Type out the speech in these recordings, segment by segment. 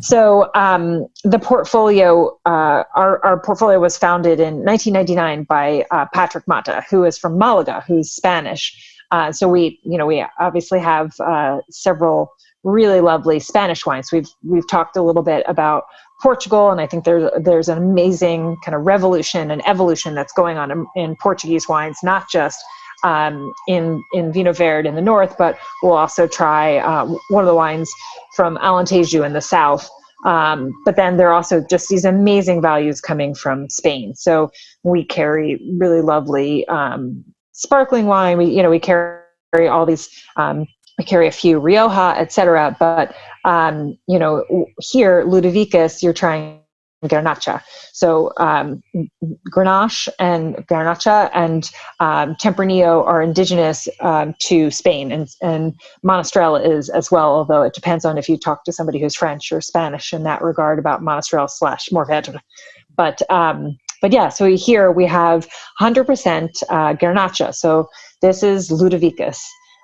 So the portfolio, our portfolio was founded in 1999 by Patrick Mata, who is from Malaga, who's Spanish. So we obviously have several really lovely Spanish wines. We've talked a little bit about Portugal, and I think there's an amazing kind of revolution and evolution that's going on in Portuguese wines, not just in Vinho Verde in the north, but we'll also try one of the wines from Alentejo in the south. But then there are also just these amazing values coming from Spain. So we carry really lovely sparkling wine. We carry all these. We carry a few Rioja, etc. But here Ludovicus, you're trying Garnacha. So Grenache and Garnacha and Tempranillo are indigenous to Spain, and Monastrell is as well, although it depends on if you talk to somebody who's French or Spanish in that regard about Monastrell / Mourvedre. But yeah, so here we have 100% Garnacha. So this is Ludovicus.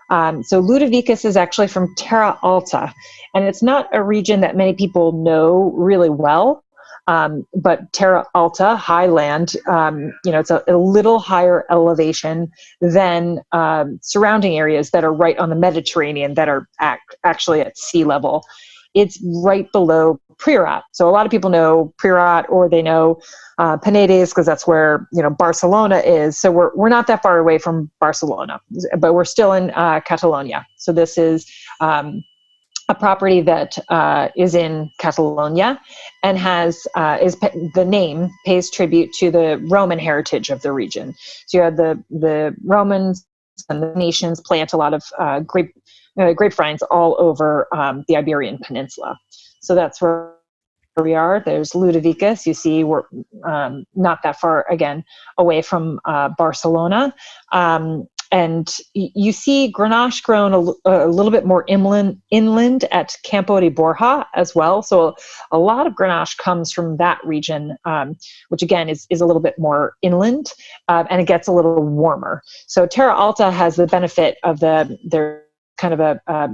So Ludovicus is actually from Terra Alta, and it's not a region that many people know really well. But Terra Alta, highland, it's a little higher elevation than surrounding areas that are right on the Mediterranean that are actually at sea level. It's right below Priorat. So a lot of people know Priorat, or they know Penedès, because that's where Barcelona is. So we're not that far away from Barcelona, but we're still in Catalonia. So this is a property that is in Catalonia and the name pays tribute to the Roman heritage of the region. So you have the Romans and the Venetians plant a lot of grapevines all over the Iberian Peninsula. So that's where we are. There's Ludovicus. You see, we're not that far again away from Barcelona. And you see Grenache grown a little bit more inland at Campo de Borja as well. So a lot of Grenache comes from that region, which again is a little bit more inland, and it gets a little warmer. So Terra Alta has the benefit of their kind of a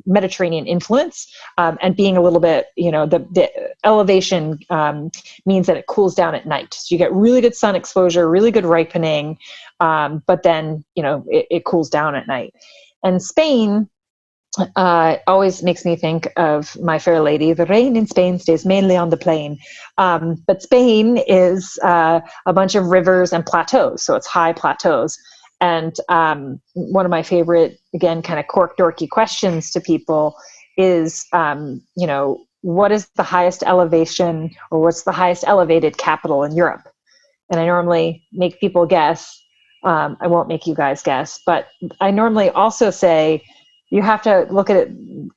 Mediterranean influence, and being a little bit, the elevation means that it cools down at night. So you get really good sun exposure, really good ripening, but then, it cools down at night. And Spain always makes me think of My Fair Lady. The rain in Spain stays mainly on the plain. But Spain is a bunch of rivers and plateaus, so it's high plateaus. And one of my favorite, again, kind of cork dorky questions to people is, what is the highest elevation, or what's the highest elevated capital in Europe? And I normally make people guess. I won't make you guys guess, but I normally also say, you have to look at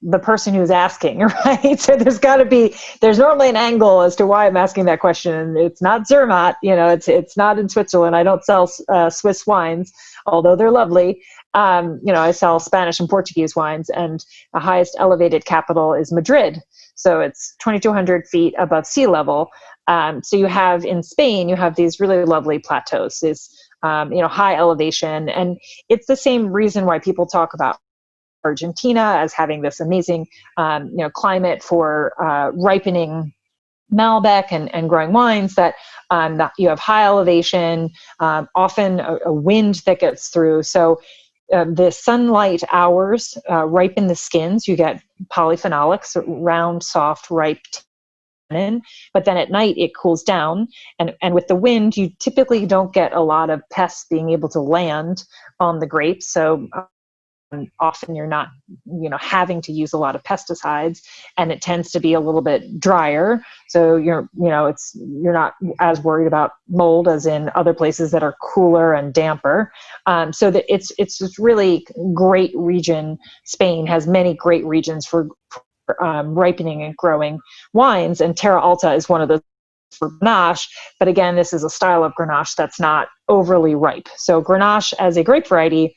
the person who's asking, right? So there's normally an angle as to why I'm asking that question. It's not Zermatt, it's not in Switzerland. I don't sell Swiss wines, although they're lovely. I sell Spanish and Portuguese wines, and the highest elevated capital is Madrid. So it's 2,200 feet above sea level. So you have in Spain, you have these really lovely plateaus, this high elevation, and it's the same reason why people talk about Argentina as having this amazing, climate for ripening Malbec and growing wines, that you have high elevation, often a wind that gets through. So the sunlight hours ripen the skins. You get polyphenolics, round, soft, ripe tannin. But then at night it cools down, and with the wind, you typically don't get a lot of pests being able to land on the grapes. So often you're not, having to use a lot of pesticides, and it tends to be a little bit drier. So you're not as worried about mold as in other places that are cooler and damper. So that it's this really great region. Spain has many great regions for ripening and growing wines, and Terra Alta is one of those for Grenache. But again, this is a style of Grenache that's not overly ripe. So Grenache as a grape variety,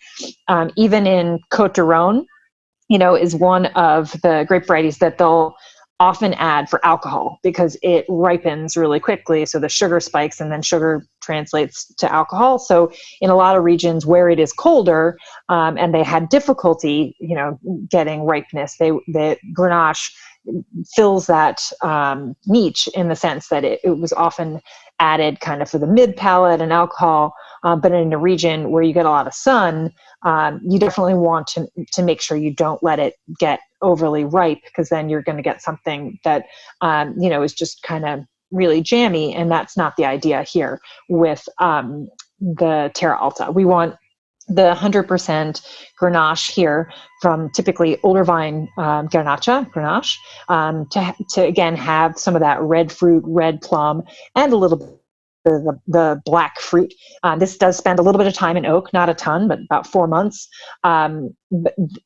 even in Côte d'Aron, is one of the grape varieties that they'll often add for alcohol because it ripens really quickly. So the sugar spikes and then sugar translates to alcohol. So in a lot of regions where it is colder and they had difficulty, getting ripeness, the Grenache fills that niche in the sense that it was often added kind of for the mid palate and alcohol. But in a region where you get a lot of sun, you definitely want to make sure you don't let it get overly ripe, because then you're going to get something that, is just kind of really jammy. And that's not the idea here with the Terra Alta. We want the 100% Grenache here from typically older vine Garnacha, Grenache, to again have some of that red fruit, red plum, and a little bit of the black fruit. This does spend a little bit of time in oak, not a ton, but about 4 months. But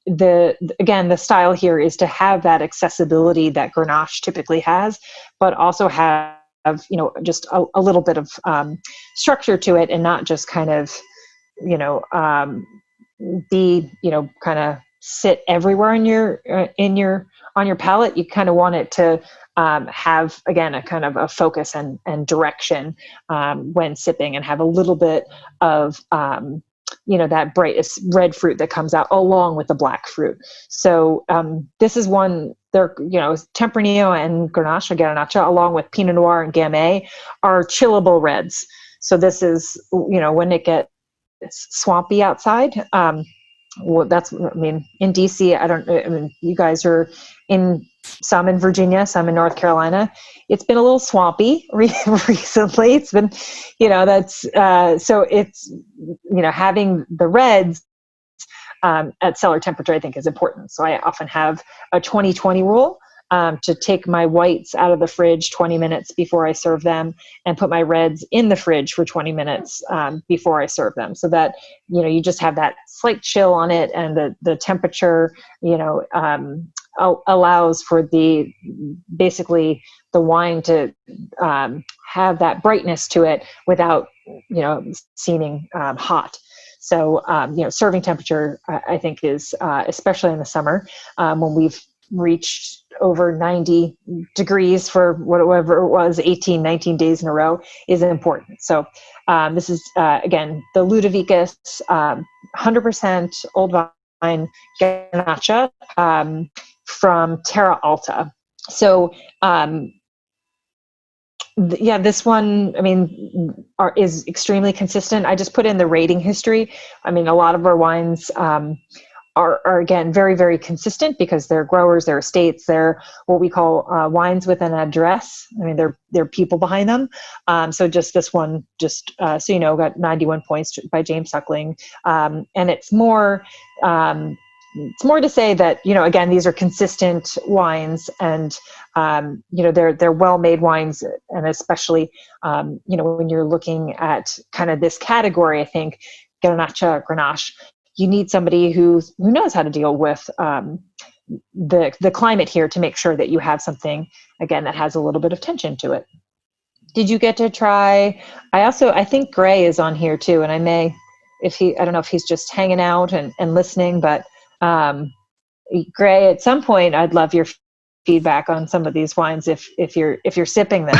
the style here is to have that accessibility that Grenache typically has, but also have just a little bit of structure to it, and not just kind of kind of sit everywhere on your palate. You kind of want it to have, again, a kind of a focus and direction when sipping, and have a little bit of that bright red fruit that comes out along with the black fruit. So this is one. Tempranillo and Garnacha, along with Pinot Noir and Gamay, are chillable reds. So this is when it gets swampy outside. In DC, you guys are some in Virginia, some in North Carolina. It's been a little swampy recently. It's been, so it's, having the reds at cellar temperature, I think, is important. So I often have a 20-20 rule. To take my whites out of the fridge 20 minutes before I serve them, and put my reds in the fridge for 20 minutes before I serve them, so that you just have that slight chill on it, and the temperature allows for basically the wine to have that brightness to it without seeming hot. So serving temperature, I think, is especially in the summer when we've reached over 90 degrees for whatever it was, 18, 19 days in a row, is important. So this is, again, the Ludovicus 100% old vine Garnacha from Terra Alta. So this one, is extremely consistent. I just put in the rating history. A lot of our wines are again very, very consistent, because they're growers, they're estates, they're what we call wines with an address. They're people behind them. So just this one, got 91 points by James Suckling, and it's more to say that again, these are consistent wines, and they're well-made wines, and especially when you're looking at kind of this category, I think Garnacha, Grenache, you need somebody who knows how to deal with the climate here, to make sure that you have something, again, that has a little bit of tension to it. Did you get to try? I think Gray is on here too, and I don't know if he's just hanging out and listening, but Gray, at some point, I'd love your feedback on some of these wines if you're sipping them.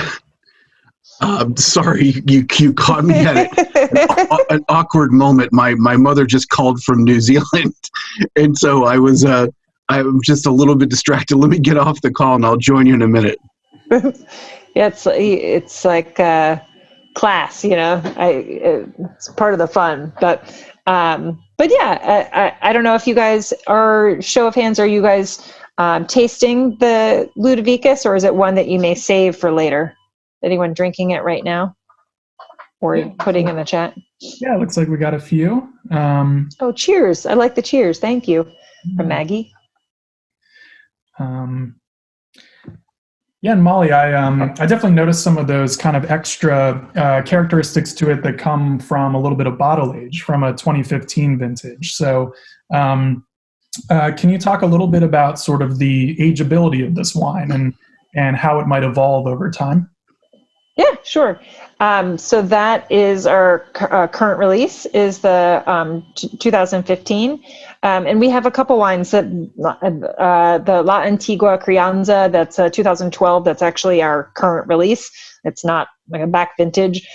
Sorry, you caught me at an awkward moment. My mother just called from New Zealand, and so I'm just a little bit distracted. Let me get off the call, and I'll join you in a minute. Yeah, it's like class, it's part of the fun. But yeah, I don't know if you guys are, show of hands, are you guys tasting the Ludovicus, or is it one that you may save for later? Anyone drinking it right now, or putting in the chat? Yeah, it looks like we got a few. Oh, cheers. I like the cheers. Thank you. From Maggie. Yeah, and Molly, I definitely noticed some of those kind of extra characteristics to it that come from a little bit of bottle age from a 2015 vintage. So can you talk a little bit about sort of the ageability of this wine and how it might evolve over time? Yeah, sure. So that is our current release is the 2015. And we have a couple wines that the La Antigua Crianza, that's 2012. That's actually our current release. It's not like a back vintage.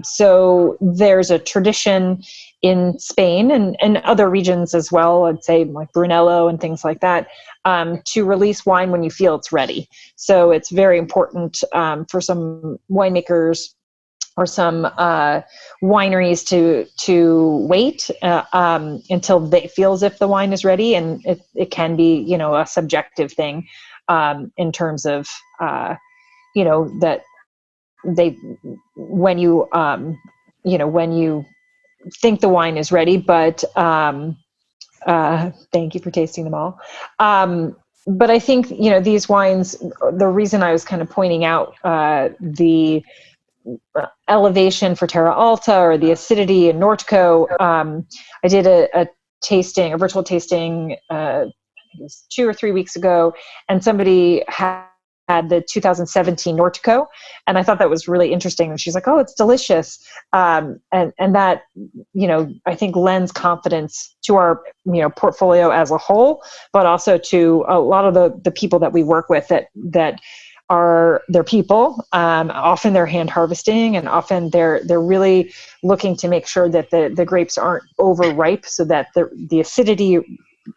So there's a tradition in Spain and other regions as well. I'd say like Brunello and things like that, to release wine when you feel it's ready. So it's very important for some winemakers or some wineries to wait until they feel as if the wine is ready, and it can be, you know, a subjective thing in terms of you know, that they when when you think the wine is ready, but thank you for tasting them all. But I think, you know, these wines, the reason I was kind of pointing out the elevation for Terra Alta or the acidity in Nortco, I did a tasting, a virtual tasting, I think it was 2 or 3 weeks ago, and somebody had the 2017 Nortico, and I thought that was really interesting. And she's like, "Oh, it's delicious," and that, you know, I think lends confidence to our, you know, portfolio as a whole, but also to a lot of the people that we work with that are their people. Often they're hand harvesting, and often they're really looking to make sure that the grapes aren't overripe, so that the acidity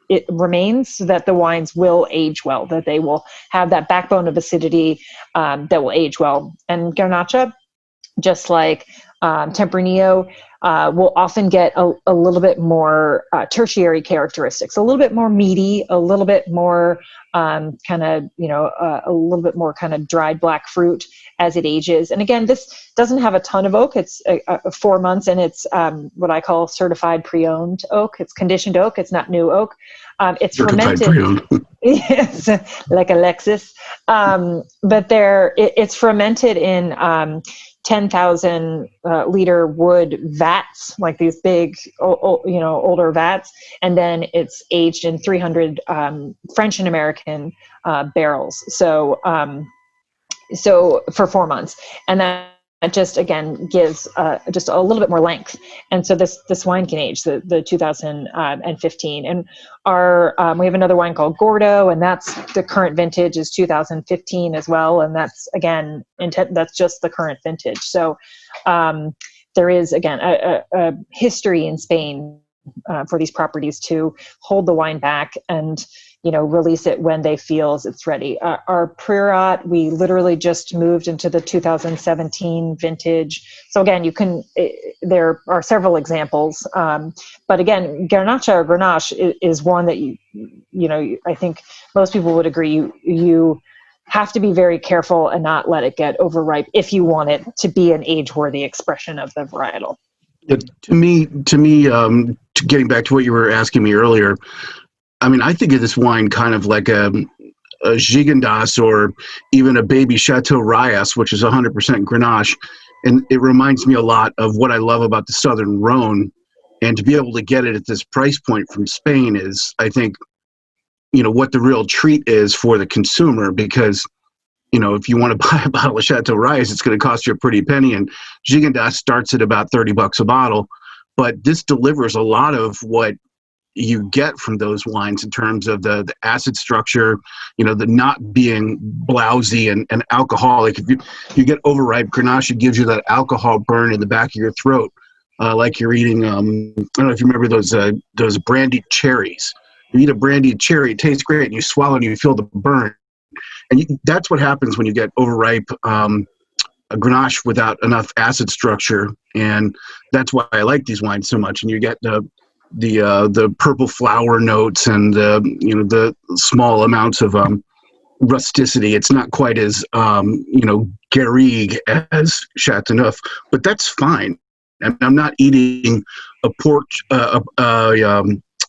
it remains, so that the wines will age well, that they will have that backbone of acidity that will age well. And Garnacha, just like Tempranillo, will often get a little bit more tertiary characteristics, a little bit more meaty, a little bit more kind of, you know, a little bit more kind of dried black fruit as it ages. And again, this doesn't have a ton of oak. It's 4 months, and it's what I call certified pre-owned oak. It's conditioned oak. It's not new oak. It's Certified fermented. pre-owned. Yes, like a Lexus. But it's fermented in 10,000 liter wood vats, like these big, you know, older vats, and then it's aged in 300 French and American barrels. So for 4 months, and that just again gives just a little bit more length. And so this wine can age, the 2015. And our we have another wine called Gordo, and that's the current vintage is 2015 as well, and that's again that's just the current vintage. So there is again a history in Spain for these properties to hold the wine back and, you know, release it when they feel it's ready. Our Priorat, we literally just moved into the 2017 vintage. So again, there are several examples. But again, Garnacha or Grenache is one that you know, I think most people would agree you have to be very careful and not let it get overripe if you want it to be an age-worthy expression of the varietal. Yeah, to me, getting back to what you were asking me earlier, I mean, I think of this wine kind of like a Gigondas or even a baby Chateau Rayas, which is 100% Grenache. And it reminds me a lot of what I love about the Southern Rhone. And to be able to get it at this price point from Spain is, I think, you know, what the real treat is for the consumer, because, you know, if you want to buy a bottle of Chateau Rayas, it's going to cost you a pretty penny. And Gigondas starts at about $30 a bottle. But this delivers a lot of what you get from those wines in terms of the acid structure, you know, the not being blousy and alcoholic. If you get overripe Grenache, it gives you that alcohol burn in the back of your throat, like you're eating, I don't know if you remember those brandied cherries. You eat a brandied cherry, it tastes great, and you swallow and you feel the burn. And that's what happens when you get overripe a Grenache without enough acid structure, and that's why I like these wines so much. And you get the purple flower notes and you know, the small amounts of rusticity. It's not quite as you know, garrigue as Chateauneuf, but that's fine. And I'm not eating a pork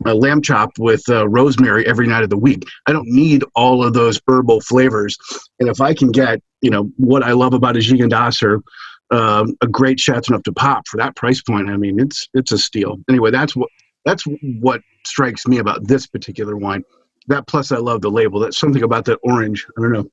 a lamb chop with rosemary every night of the week. I don't need all of those herbal flavors. And if I can get, you know, what I love about a Gigondas or a great Chateauneuf de Pape for that price point, I mean, it's a steal. Anyway, that's what strikes me about this particular wine. That plus I love the label. That's something about that orange. I don't know.